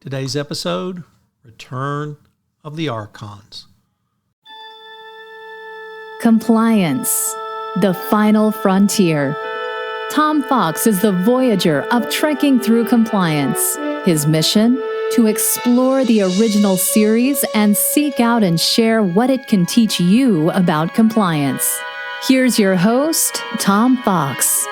Today's episode, Return of the Archons. Compliance, the final frontier. Tom Fox is the voyager of trekking through compliance. His mission? To explore the original series and seek out and share what it can teach you about compliance. Here's your host, Tom Fox.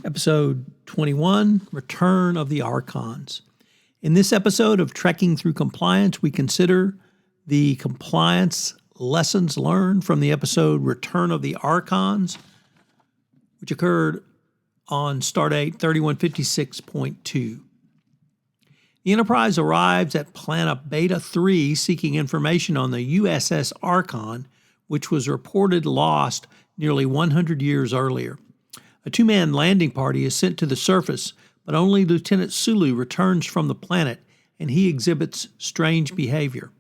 Episode 21, Return of the Archons. In this episode of Trekking Through Compliance, we consider the compliance lessons learned from the episode Return of the Archons, which occurred on Stardate 3156.2. The Enterprise arrives at planet Beta 3 seeking information on the USS Archon, which was reported lost nearly 100 years earlier. A two-man landing party is sent to the surface, but only Lieutenant Sulu returns from the planet, and he exhibits strange behavior.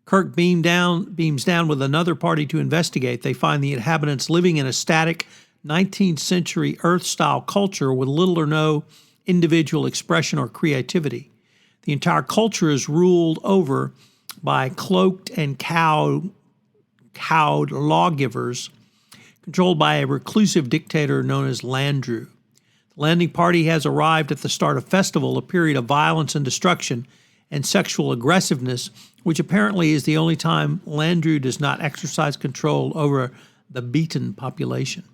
Kirk beams down with another party to investigate. They find the inhabitants living in a static 19th century Earth-style culture with little or no individual expression or creativity. The entire culture is ruled over by cloaked and cowed lawgivers, controlled by a reclusive dictator known as Landru. The landing party has arrived at the start of festival, a period of violence and destruction and sexual aggressiveness, which apparently is the only time Landru does not exercise control over the beaten population.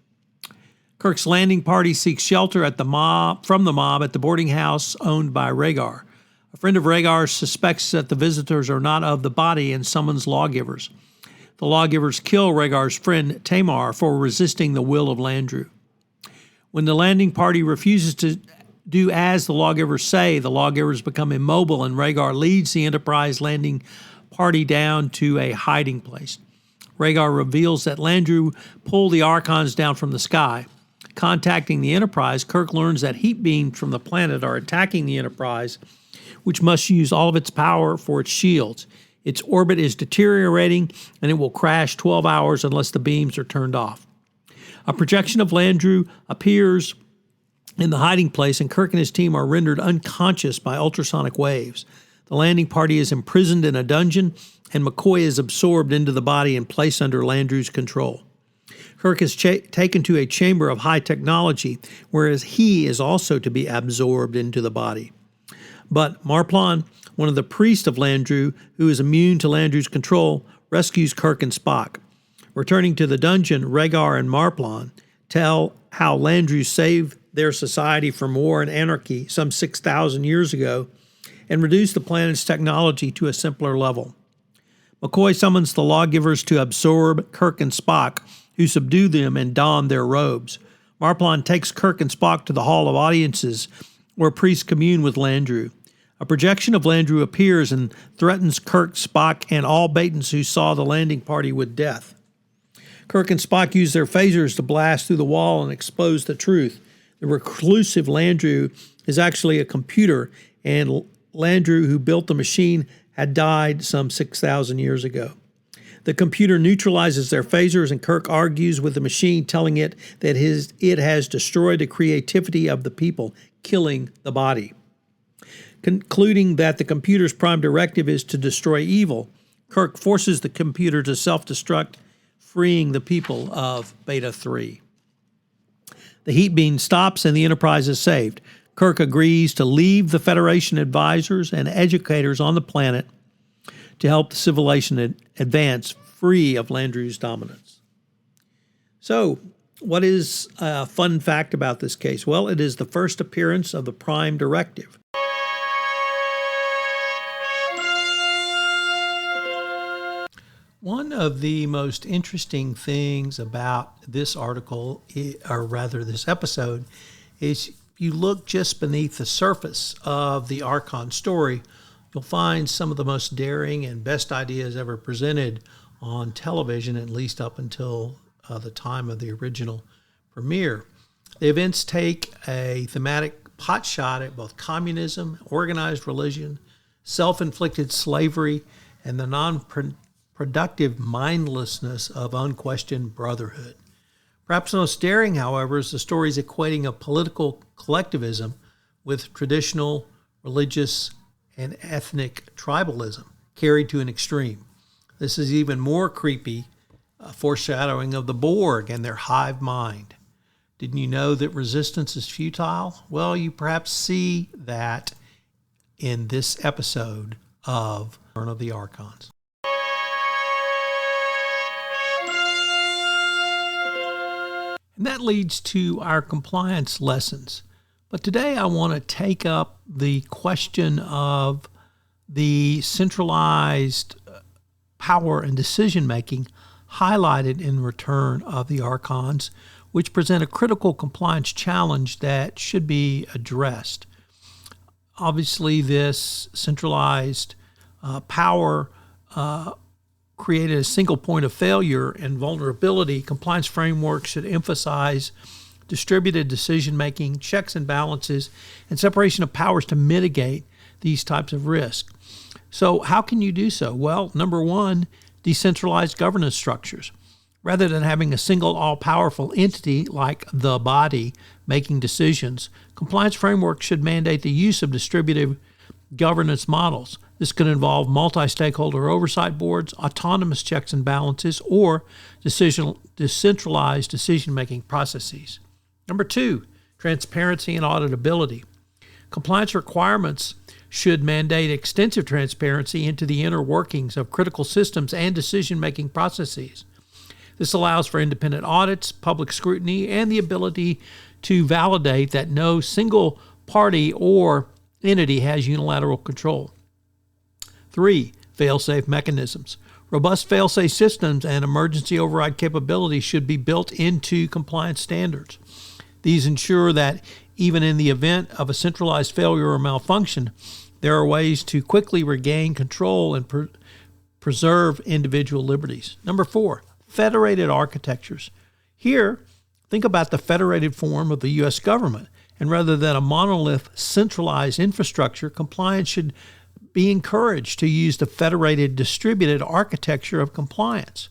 Kirk's landing party seeks shelter from the mob at the boarding house owned by Rhaegar. A friend of Rhaegar suspects that the visitors are not of the body and summons lawgivers. The lawgivers kill Rhaegar's friend Tamar for resisting the will of Landru. When the landing party refuses to do as the lawgivers say, the lawgivers become immobile and Rhaegar leads the Enterprise landing party down to a hiding place. Rhaegar reveals that Landru pulled the Archons down from the sky. Contacting the Enterprise, Kirk learns that heat beams from the planet are attacking the Enterprise, which must use all of its power for its shields. Its orbit is deteriorating, and it will crash 12 hours unless the beams are turned off. A projection of Landru appears in the hiding place, and Kirk and his team are rendered unconscious by ultrasonic waves. The landing party is imprisoned in a dungeon, and McCoy is absorbed into the body and placed under Landru's control. Kirk is taken to a chamber of high technology, whereas he is also to be absorbed into the body. But Marplon, one of the priests of Landru, who is immune to Landru's control, rescues Kirk and Spock. Returning to the dungeon, Rhaegar and Marplon tell how Landru saved their society from war and anarchy some 6,000 years ago and reduced the planet's technology to a simpler level. McCoy summons the lawgivers to absorb Kirk and Spock, who subdue them and don their robes. Marplon takes Kirk and Spock to the Hall of Audiences, where priests commune with Landru. A projection of Landru appears and threatens Kirk, Spock, and all Batans who saw the landing party with death. Kirk and Spock use their phasers to blast through the wall and expose the truth. The reclusive Landru is actually a computer, and Landru, who built the machine, had died some 6,000 years ago. The computer neutralizes their phasers, and Kirk argues with the machine, telling it that it has destroyed the creativity of the people, killing the body. Concluding that the computer's prime directive is to destroy evil, Kirk forces the computer to self-destruct, freeing the people of Beta 3. The heat beam stops and the Enterprise is saved. Kirk agrees to leave the Federation advisors and educators on the planet to help the civilization advance free of Landru's dominance. So, what is a fun fact about this case? Well, it is the first appearance of the Prime Directive. One of the most interesting things about this article, or rather this episode, is if you look just beneath the surface of the Archon story, you'll find some of the most daring and best ideas ever presented on television, at least up until the time of the original premiere. The events take a thematic potshot at both communism, organized religion, self-inflicted slavery, and the productive mindlessness of unquestioned brotherhood. Perhaps most daring, however, is the story's equating of political collectivism with traditional religious and ethnic tribalism carried to an extreme. This is even more creepy foreshadowing of the Borg and their hive mind. Didn't you know that resistance is futile? Well, you perhaps see that in this episode of Return of the Archons. And that leads to our compliance lessons. But today I want to take up the question of the centralized power and decision-making highlighted in Return of the Archons, which present a critical compliance challenge that should be addressed. Obviously, this centralized power created a single point of failure and vulnerability. Compliance framework should emphasize distributed decision-making, checks and balances, and separation of powers to mitigate these types of risks. So how can you do so? Well, number one, decentralized governance structures. Rather than having a single all-powerful entity like the body making decisions, compliance framework should mandate the use of distributed governance models. This could involve multi-stakeholder oversight boards, autonomous checks and balances, or decentralized decision-making processes. Number two, transparency and auditability. Compliance requirements should mandate extensive transparency into the inner workings of critical systems and decision-making processes. This allows for independent audits, public scrutiny, and the ability to validate that no single party or entity has unilateral control. 3. Failsafe mechanisms. Robust failsafe systems and emergency override capabilities should be built into compliance standards. These ensure that even in the event of a centralized failure or malfunction, there are ways to quickly regain control and preserve individual liberties. Number 4, federated architectures. Here, think about the federated form of the U.S. government, and rather than a monolith centralized infrastructure, compliance should be encouraged to use the federated distributed architecture of compliance.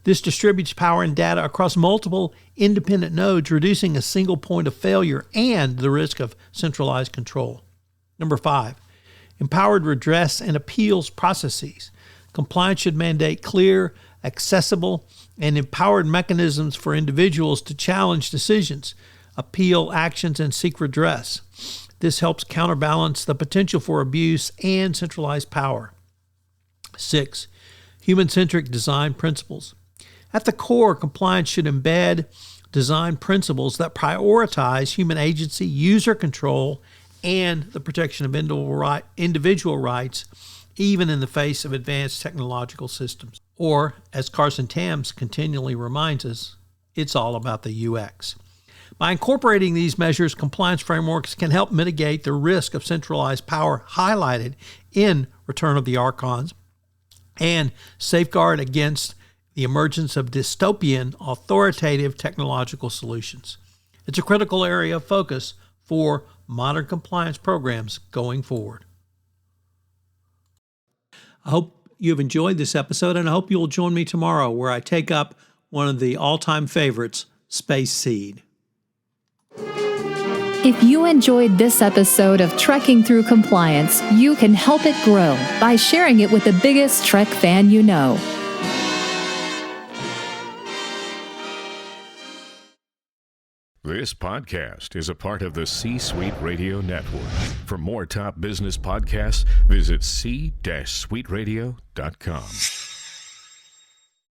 This distributes power and data across multiple independent nodes, reducing a single point of failure and the risk of centralized control. Number 5, empowered redress and appeals processes. Compliance should mandate clear, accessible, and empowered mechanisms for individuals to challenge decisions, appeal actions, and seek redress. This helps counterbalance the potential for abuse and centralized power. 6, human-centric design principles. At the core, compliance should embed design principles that prioritize human agency, user control, and the protection of individual rights, even in the face of advanced technological systems. Or, as Carson Tams continually reminds us, it's all about the UX. By incorporating these measures, compliance frameworks can help mitigate the risk of centralized power highlighted in Return of the Archons and safeguard against the emergence of dystopian, authoritative technological solutions. It's a critical area of focus for modern compliance programs going forward. I hope you've enjoyed this episode, and I hope you'll join me tomorrow where I take up one of the all-time favorites, Space Seed. If you enjoyed this episode of Trekking Through Compliance, you can help it grow by sharing it with the biggest Trek fan you know. This podcast is a part of the C-Suite Radio Network. For more top business podcasts, visit c-suiteradio.com.